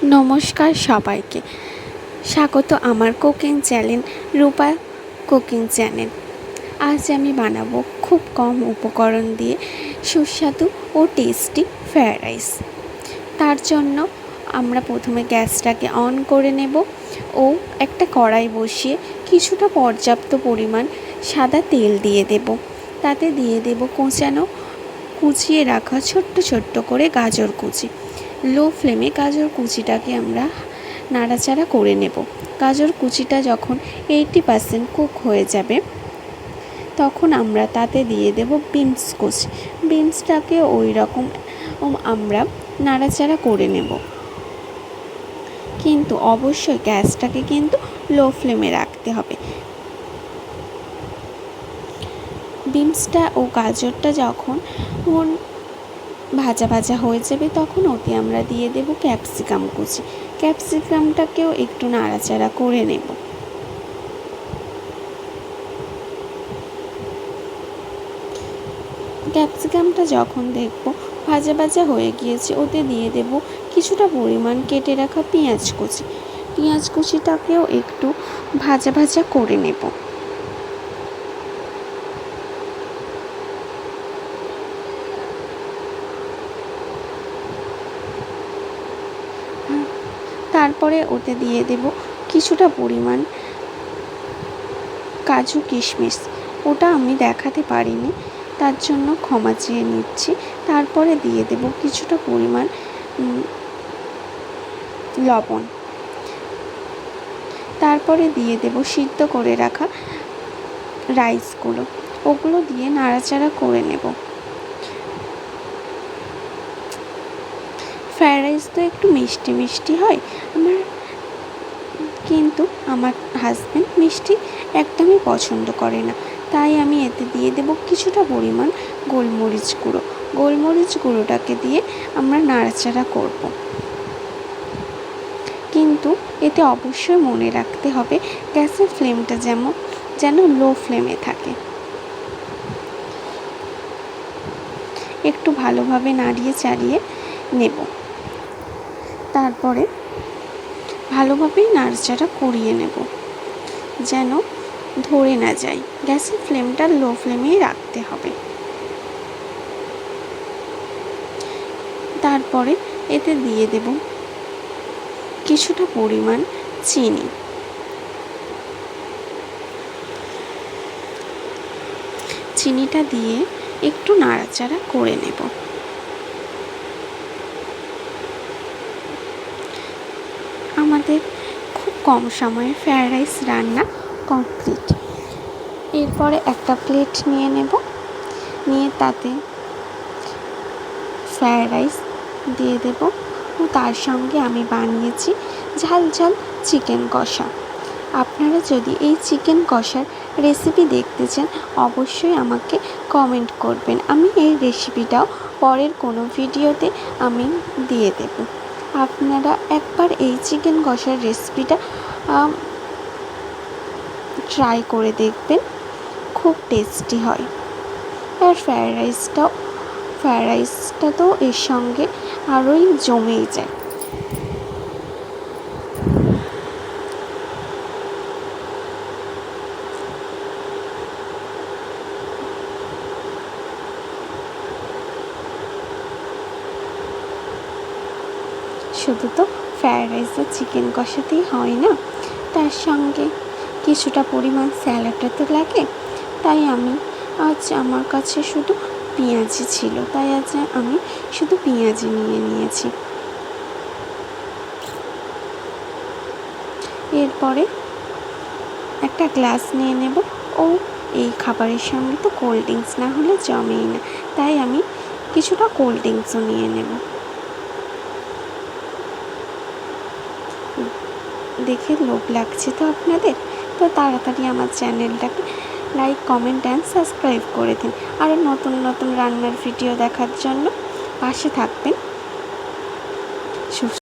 নমস্কার সবাইকে, স্বাগত আমার কুকিং চ্যানেল রূপা কুকিং চ্যানেল। আজ আমি বানাবো খুব কম উপকরণ দিয়ে সুস্বাদু ও টেস্টি ফ্রায়েড রাইস। তার জন্য আমরা প্রথমে গ্যাসটাকে অন করে নেব ও একটা কড়াই বসিয়ে কিছুটা পর্যাপ্ত পরিমাণ সাদা তেল দিয়ে দেব। তাতে দিয়ে দেব কুচিয়ে রাখা ছোট্ট ছোট্ট করে গাজর কুচি। লো ফ্লেমে গাজর কুচিটাকে আমরা নাড়াচাড়া করে নেব। গাজর কুচিটা যখন 80% কুক হয়ে যাবে তখন আমরা তাতে দিয়ে দেব বিনস কুচি। বিনসটাকে ওই রকম আমরা নাড়াচাড়া করে নেব, কিন্তু অবশ্যই গ্যাসটাকে কিন্তু লো ফ্লেমে রাখতে হবে। বিনসটা ও গাজরটা যখন ভাজা ভাজা হয়ে যাবে তখন ওতে আমরা দিয়ে দেব ক্যাপসিকাম কুচি। ক্যাপসিকামটাকেও একটু নাড়াচাড়া করে নেব। ক্যাপসিকামটা যখন দেখব ভাজা ভাজা হয়ে গিয়েছে ওতে দিয়ে দেব কিছুটা পরিমাণ কেটে রাখা পেঁয়াজ কুচি। পেঁয়াজ কুচিটাকেও একটু ভাজা ভাজা করে নেব। তারপরে ওতে দিয়ে দেব কিছুটা পরিমাণ কাজু কিশমিশ। ওটা আমি দেখাতে পারিনি, তার জন্য ক্ষমা চেয়ে নিচ্ছি। তারপরে দিয়ে দেব কিছুটা পরিমাণ লবণ। তারপরে দিয়ে দেব সিদ্ধ করে রাখা রাইসগুলো। ওগুলো দিয়ে নাড়াচাড়া করে নেব। ফ্রায়েড রাইস তো একটু মিষ্টি মিষ্টি হয়, কিন্তু আমার হাজব্যান্ড মিষ্টি একদমই পছন্দ করে না, তাই আমি এতে দিয়ে দেব কিছুটা পরিমাণ গোলমরিচ গুঁড়ো। গোলমরিচ গুঁড়োটাকে দিয়ে আমরা নাড়াচাড়া করব, কিন্তু এতে অবশ্যই মনে রাখতে হবে গ্যাসের ফ্লেমটা যেন লো ফ্লেমে থাকে। একটু ভালোভাবে নাড়িয়ে চাড়িয়ে নেব। তারপরে ভালোভাবেই নাড়াচাড়া করিয়ে নেব যেন ধরে না যায়। গ্যাসের ফ্লেমটা লো ফ্লেমেই রাখতে হবে। তারপরে এতে দিয়ে দেব কিছুটা পরিমাণ চিনি। চিনিটা দিয়ে একটু নাড়াচাড়া করে নেব। আমাদের খুব কম সময়ে ফ্রায়েড রাইস রান্না কমপ্লিট। এরপরে একটা প্লেট নিয়ে নেব, নিয়ে তাতে ফ্রায়েড রাইস দিয়ে দেব ও তার সঙ্গে আমি বানিয়েছি ঝাল ঝাল চিকেন কষা। আপনারা যদি এই চিকেন কষার রেসিপি দেখতে চান অবশ্যই আমাকে কমেন্ট করবেন। আমি এই রেসিপিটাও পরের কোনো ভিডিওতে আমি দিয়ে দেব। আপনারা একবার এই চিকেন কষার রেসিপিটা ট্রাই করে দেখবেন, খুব টেস্টি হয়। আর ফ্রায়েড রাইসটা তো এর সঙ্গে আরোই জমেই যায়। শুধু তো ফ্রায়েড রাইস আর চিকেন কষাতেই হয় না, তার সঙ্গে কিছুটা পরিমাণ স্যালাডও তো লাগে। তাই আজ আমার কাছে শুধু পেঁয়াজি ছিল, তাই আজ আমি শুধু পেঁয়াজি নিয়ে নিয়েছি। এরপরে একটা গ্লাস নিয়ে নেব ও এই খাবারের সঙ্গে তো কোল্ড ড্রিঙ্কস না হলে জমেই না, তাই আমি কিছুটা কোল্ড ড্রিঙ্কসও নিয়ে নেব। দেখে লোভ লাগছে তো আপনাদের? তো তাড়াতাড়ি আমার চ্যানেলটাকে লাইক, কমেন্ট অ্যান্ড সাবস্ক্রাইব করে দিন। আরও নতুন নতুন রান্নার ভিডিও দেখার জন্য পাশে থাকবেন।